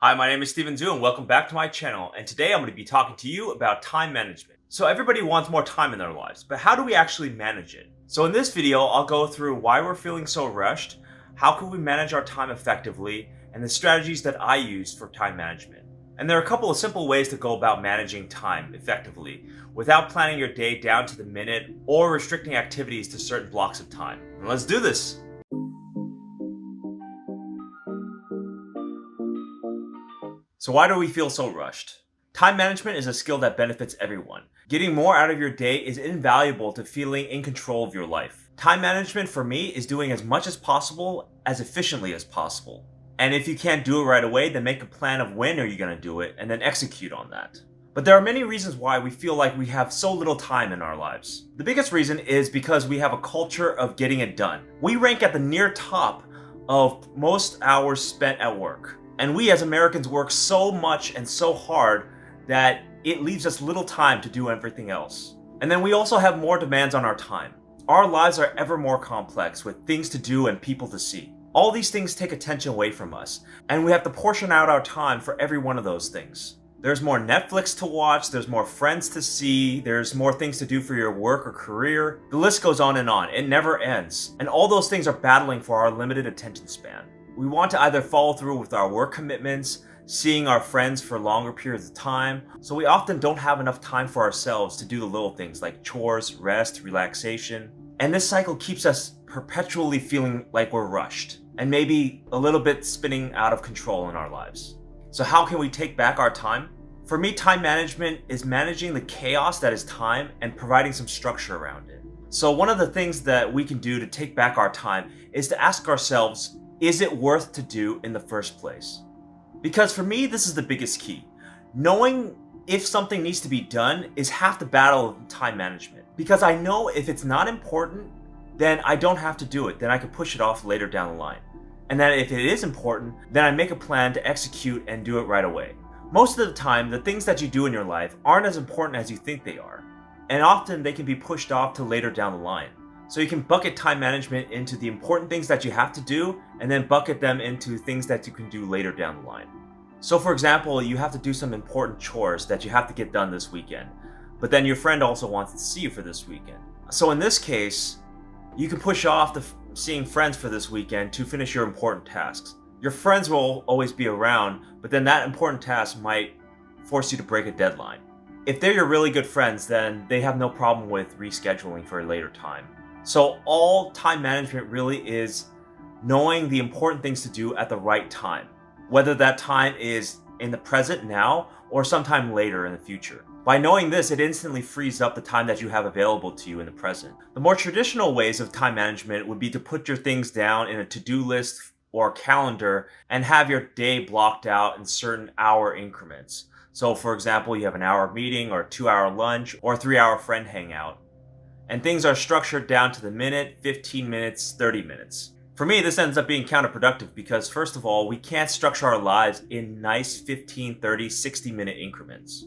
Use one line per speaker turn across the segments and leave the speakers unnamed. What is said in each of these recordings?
Hi, my name is Steven Zhu and welcome back to my channel, and today I'm going to be talking to you about time management. So everybody wants more time in their lives, but how do we actually manage it? So in this video, I'll go through why we're feeling so rushed, how can we manage our time effectively, and the strategies that I use for time management. And there are a couple of simple ways to go about managing time effectively without planning your day down to the minute or restricting activities to certain blocks of time. And let's do this! So why do we feel so rushed? Time management is a skill that benefits everyone. Getting more out of your day is invaluable to feeling in control of your life. Time management for me is doing as much as possible, as efficiently as possible. And if you can't do it right away, then make a plan of when are you going to do it and then execute on that. But there are many reasons why we feel like we have so little time in our lives. The biggest reason is because we have a culture of getting it done. We rank at the near top of most hours spent at work. And we as Americans work so much and so hard that it leaves us little time to do everything else. And then we also have more demands on our time. Our lives are ever more complex with things to do and people to see. All these things take attention away from us, and we have to portion out our time for every one of those things. There's more Netflix to watch, there's more friends to see, there's more things to do for your work or career. The list goes on, it never ends. And all those things are battling for our limited attention span. We want to either follow through with our work commitments, seeing our friends for longer periods of time, so we often don't have enough time for ourselves to do the little things like chores, rest, relaxation. And this cycle keeps us perpetually feeling like we're rushed, and maybe a little bit spinning out of control in our lives. So how can we take back our time? For me, time management is managing the chaos that is time and providing some structure around it. So one of the things that we can do to take back our time is to ask ourselves, is it worth to do in the first place? Because for me, this is the biggest key. Knowing if something needs to be done is half the battle of time management. Because I know if it's not important, then I don't have to do it. Then I can push it off later down the line. And that if it is important, then I make a plan to execute and do it right away. Most of the time, the things that you do in your life aren't as important as you think they are. And often they can be pushed off to later down the line. So you can bucket time management into the important things that you have to do, and then bucket them into things that you can do later down the line. So for example, you have to do some important chores that you have to get done this weekend, but then your friend also wants to see you for this weekend. So in this case, you can push off seeing friends for this weekend to finish your important tasks. Your friends will always be around, but then that important task might force you to break a deadline. If they're your really good friends, then they have no problem with rescheduling for a later time. So all time management really is knowing the important things to do at the right time, whether that time is in the present now or sometime later in the future. By knowing this, it instantly frees up the time that you have available to you in the present. The more traditional ways of time management would be to put your things down in a to-do list or calendar and have your day blocked out in certain hour increments. So for example, you have an hour meeting or a 2-hour lunch or a 3-hour friend hangout. And things are structured down to the minute, 15 minutes, 30 minutes. For me, this ends up being counterproductive because first of all, we can't structure our lives in nice 15, 30, 60-minute increments.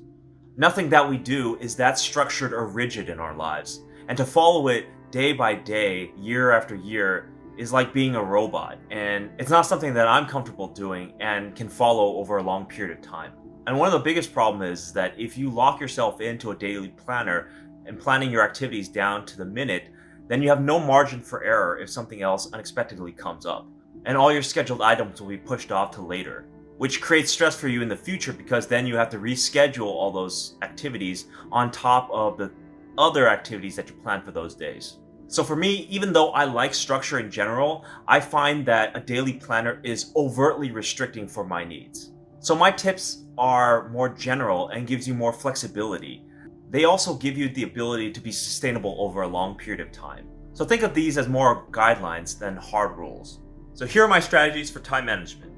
Nothing that we do is that structured or rigid in our lives. And to follow it day by day, year after year, is like being a robot. And it's not something that I'm comfortable doing and can follow over a long period of time. And one of the biggest problems is that if you lock yourself into a daily planner and planning your activities down to the minute, then you have no margin for error if something else unexpectedly comes up. And all your scheduled items will be pushed off to later, which creates stress for you in the future because then you have to reschedule all those activities on top of the other activities that you plan for those days. So for me, even though I like structure in general, I find that a daily planner is overtly restricting for my needs. So my tips are more general and gives you more flexibility. They also give you the ability to be sustainable over a long period of time. So think of these as more guidelines than hard rules. So here are my strategies for time management.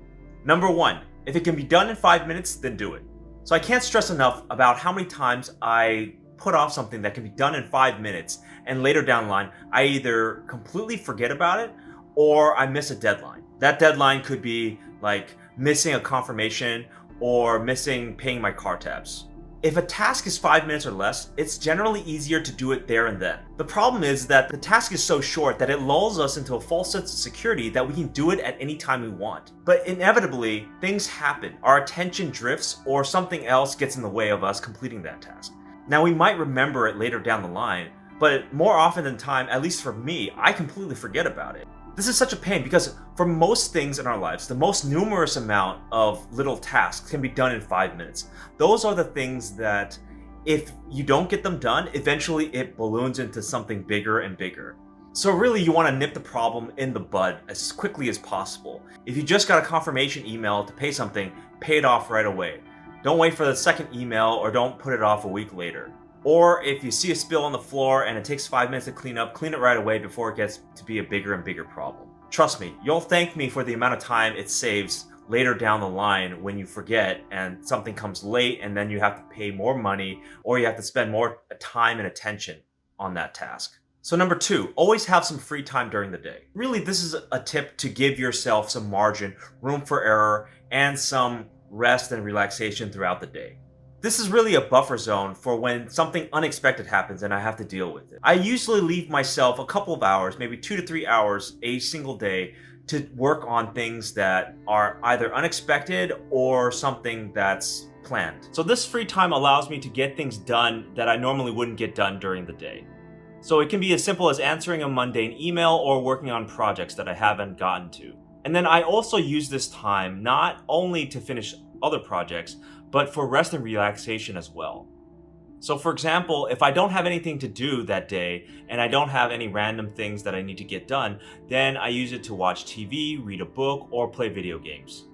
Number 1, if it can be done in 5 minutes, then do it. So I can't stress enough about how many times I put off something that can be done in 5 minutes and later down the line, I either completely forget about it or I miss a deadline. That deadline could be like missing a confirmation or missing paying my car tabs. If a task is 5 minutes or less, it's generally easier to do it there and then. The problem is that the task is so short that it lulls us into a false sense of security that we can do it at any time we want. But inevitably, things happen. Our attention drifts or something else gets in the way of us completing that task. Now, we might remember it later down the line, but more often than time, at least for me, I completely forget about it. This is such a pain because for most things in our lives, the most numerous amount of little tasks can be done in 5 minutes. Those are the things that if you don't get them done, eventually it balloons into something bigger and bigger. So really you want to nip the problem in the bud as quickly as possible. If you just got a confirmation email to pay something, pay it off right away. Don't wait for the second email or don't put it off a week later. Or if you see a spill on the floor and it takes 5 minutes to clean up, clean it right away before it gets to be a bigger and bigger problem. Trust me, you'll thank me for the amount of time it saves later down the line when you forget and something comes late and then you have to pay more money or you have to spend more time and attention on that task. So number 2, always have some free time during the day. Really, this is a tip to give yourself some margin, room for error, and some rest and relaxation throughout the day. This is really a buffer zone for when something unexpected happens and I have to deal with it. I usually leave myself a couple of hours, maybe 2 to 3 hours a single day to work on things that are either unexpected or something that's planned. So this free time allows me to get things done that I normally wouldn't get done during the day. So it can be as simple as answering a mundane email or working on projects that I haven't gotten to. And then I also use this time not only to finish other projects, but for rest and relaxation as well. So for example, if I don't have anything to do that day and I don't have any random things that I need to get done, then I use it to watch TV, read a book, or play video games.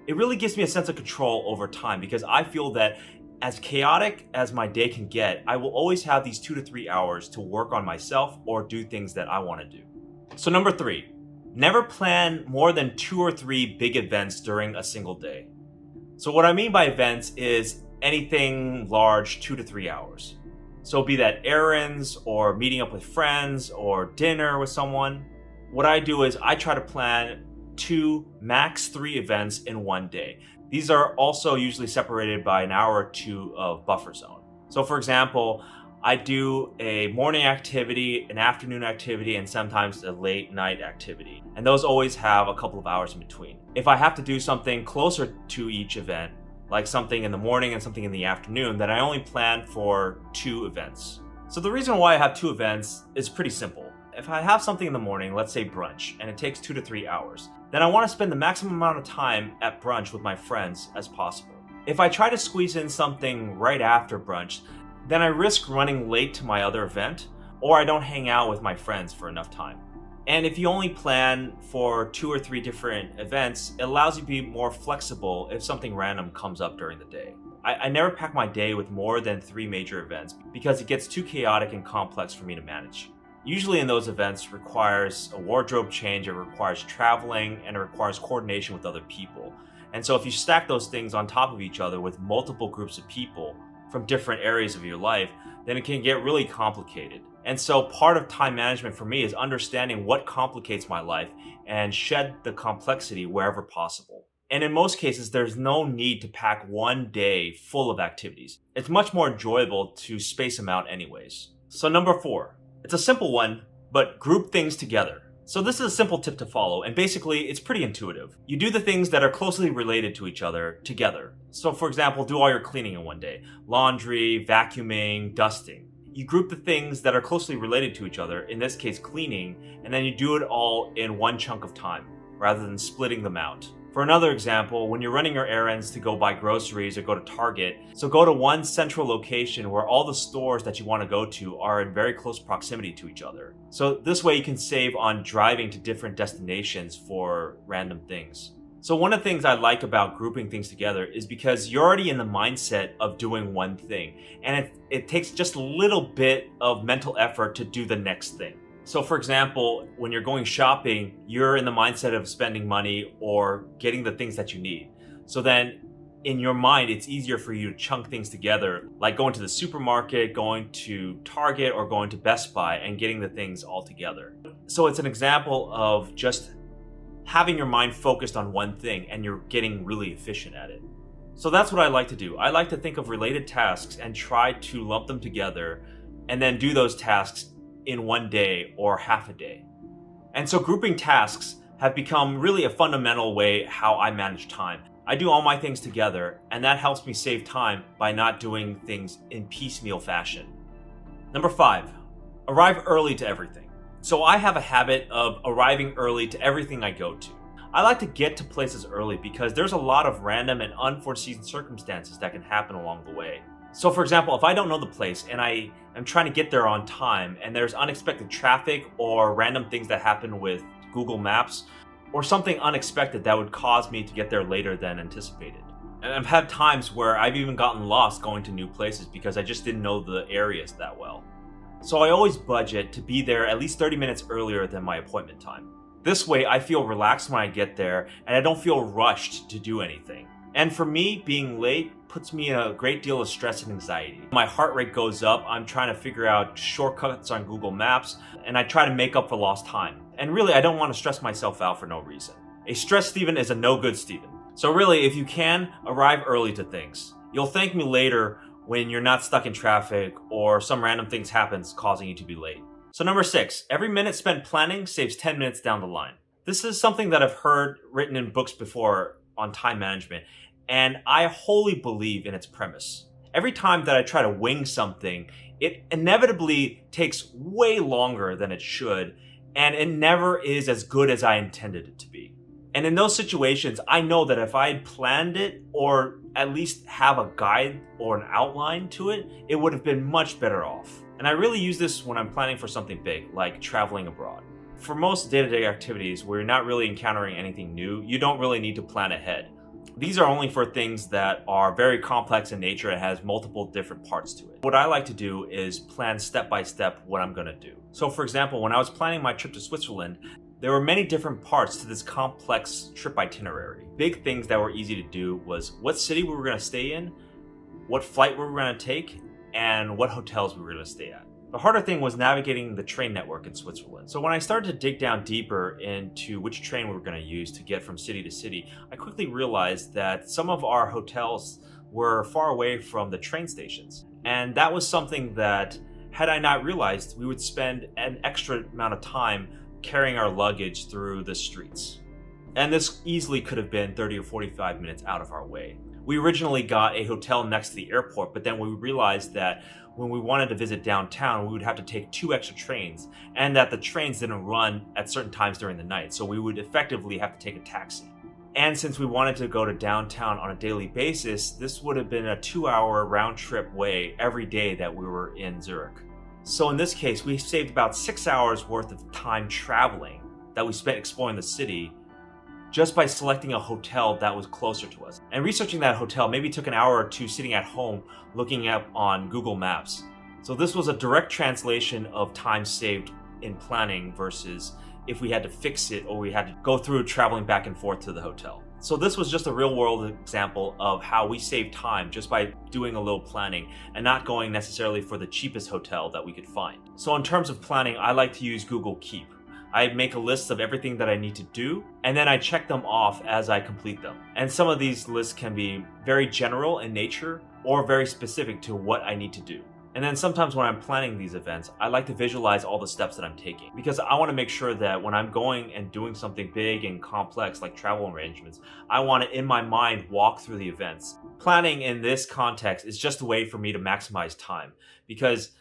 It really gives me a sense of control over time because I feel that as chaotic as my day can get, I will always have these 2 to 3 hours to work on myself or do things that I want to do. So number 3, never plan more than 2 or 3 big events during a single day. So what I mean by events is anything large 2 to 3 hours. So be that errands or meeting up with friends or dinner with someone. What I do is I try to plan 2, max 3 events in one day. These are also usually separated by an hour or 2 of buffer zone. So for example, I do a morning activity, an afternoon activity, and sometimes a late night activity. And those always have a couple of hours in between. If I have to do something closer to each event, like something in the morning and something in the afternoon, then I only plan for 2 events. So the reason why I have 2 events is pretty simple. If I have something in the morning, let's say brunch, and it takes 2 to 3 hours, then I want to spend the maximum amount of time at brunch with my friends as possible. If I try to squeeze in something right after brunch, then I risk running late to my other event, or I don't hang out with my friends for enough time. And if you only plan for 2 or 3 different events, it allows you to be more flexible if something random comes up during the day. I never pack my day with more than 3 major events because it gets too chaotic and complex for me to manage. Usually in those events requires a wardrobe change, it requires traveling, and it requires coordination with other people. And so if you stack those things on top of each other with multiple groups of people from different areas of your life, then it can get really complicated. And so part of time management for me is understanding what complicates my life and shed the complexity wherever possible. And in most cases, there's no need to pack one day full of activities. It's much more enjoyable to space them out anyways. So number 4, it's a simple one, but group things together. So this is a simple tip to follow, and basically it's pretty intuitive. You do the things that are closely related to each other together. So for example, do all your cleaning in one day. Laundry, vacuuming, dusting. You group the things that are closely related to each other, in this case cleaning, and then you do it all in one chunk of time, rather than splitting them out. For another example, when you're running your errands to go buy groceries or go to Target, so go to one central location where all the stores that you want to go to are in very close proximity to each other. So this way you can save on driving to different destinations for random things. So one of the things I like about grouping things together is because you're already in the mindset of doing one thing, and it takes just a little bit of mental effort to do the next thing. So for example, when you're going shopping, you're in the mindset of spending money or getting the things that you need. So then in your mind, it's easier for you to chunk things together, like going to the supermarket, going to Target, or going to Best Buy and getting the things all together. So it's an example of just having your mind focused on one thing and you're getting really efficient at it. So that's what I like to do. I like to think of related tasks and try to lump them together and then do those tasks in one day or half a day. And so grouping tasks have become really a fundamental way how I manage time. I do all my things together, and that helps me save time by not doing things in piecemeal fashion. Number 5, arrive early to everything. So I have a habit of arriving early to everything I go to. I like to get to places early because there's a lot of random and unforeseen circumstances that can happen along the way. So for example, if I don't know the place and I am trying to get there on time and there's unexpected traffic or random things that happen with Google Maps or something unexpected that would cause me to get there later than anticipated. And I've had times where I've even gotten lost going to new places because I just didn't know the areas that well. So I always budget to be there at least 30 minutes earlier than my appointment time. This way, I feel relaxed when I get there, and I don't feel rushed to do anything. And for me, being late puts me in a great deal of stress and anxiety. My heart rate goes up, I'm trying to figure out shortcuts on Google Maps, and I try to make up for lost time. And really, I don't want to stress myself out for no reason. A stressed Steven is a no-good Steven. So really, if you can, arrive early to things. You'll thank me later when you're not stuck in traffic or some random things happens causing you to be late. So number 6, every minute spent planning saves 10 minutes down the line. This is something that I've heard written in books before on time management, and I wholly believe in its premise. Every time that I try to wing something, it inevitably takes way longer than it should, and it never is as good as I intended it to be. And in those situations, I know that if I had planned it or at least have a guide or an outline to it, it would have been much better off. And I really use this when I'm planning for something big, like traveling abroad. For most day-to-day activities where you're not really encountering anything new, you don't really need to plan ahead. These are only for things that are very complex in nature and has multiple different parts to it. What I like to do is plan step by step what I'm gonna do. So for example, when I was planning my trip to Switzerland, there were many different parts to this complex trip itinerary. Big things that were easy to do was what city we were gonna stay in, what flight we were gonna take, and what hotels we were going to stay at. The harder thing was navigating the train network in Switzerland. So when I started to dig down deeper into which train we were going to use to get from city to city, I quickly realized that some of our hotels were far away from the train stations. And that was something that, had I not realized, we would spend an extra amount of time carrying our luggage through the streets. And this easily could have been 30 or 45 minutes out of our way. We originally got a hotel next to the airport, but then we realized that when we wanted to visit downtown, we would have to take 2 extra trains, and that the trains didn't run at certain times during the night, so we would effectively have to take a taxi. And since we wanted to go to downtown on a daily basis, this would have been a 2-hour round trip way every day that we were in Zurich. So in this case, we saved about 6 hours worth of time traveling that we spent exploring the city just by selecting a hotel that was closer to us. And researching that hotel maybe took an hour or 2 sitting at home looking up on Google Maps. So this was a direct translation of time saved in planning versus if we had to fix it or we had to go through traveling back and forth to the hotel. So this was just a real world example of how we save time just by doing a little planning and not going necessarily for the cheapest hotel that we could find. So in terms of planning, I like to use Google Keep. I make a list of everything that I need to do, and then I check them off as I complete them. And some of these lists can be very general in nature or very specific to what I need to do. And then sometimes when I'm planning these events, I like to visualize all the steps that I'm taking because I want to make sure that when I'm going and doing something big and complex like travel arrangements, I want to, in my mind, walk through the events. Planning in this context is just a way for me to maximize time because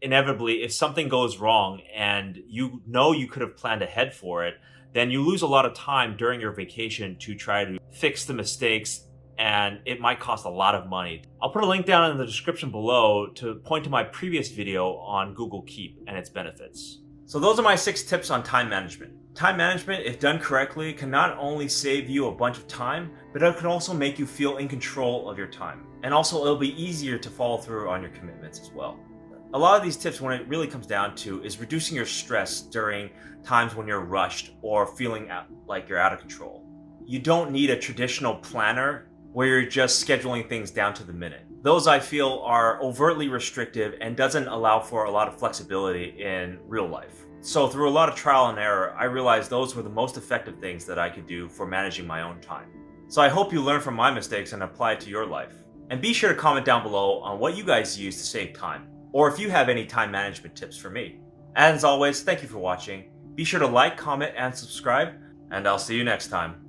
inevitably, if something goes wrong and you know you could have planned ahead for it, then you lose a lot of time during your vacation to try to fix the mistakes, and it might cost a lot of money. I'll put a link down in the description below to point to my previous video on Google Keep and its benefits. So those are my 6 tips on time management. Time management, if done correctly, can not only save you a bunch of time, but it can also make you feel in control of your time. And also it'll be easier to follow through on your commitments as well. A lot of these tips, when it really comes down to, is reducing your stress during times when you're rushed or feeling like you're out of control. You don't need a traditional planner where you're just scheduling things down to the minute. Those I feel are overtly restrictive and doesn't allow for a lot of flexibility in real life. So through a lot of trial and error, I realized those were the most effective things that I could do for managing my own time. So I hope you learn from my mistakes and apply it to your life. And be sure to comment down below on what you guys use to save time, or if you have any time management tips for me. And as always, thank you for watching. Be sure to like, comment, and subscribe, and I'll see you next time.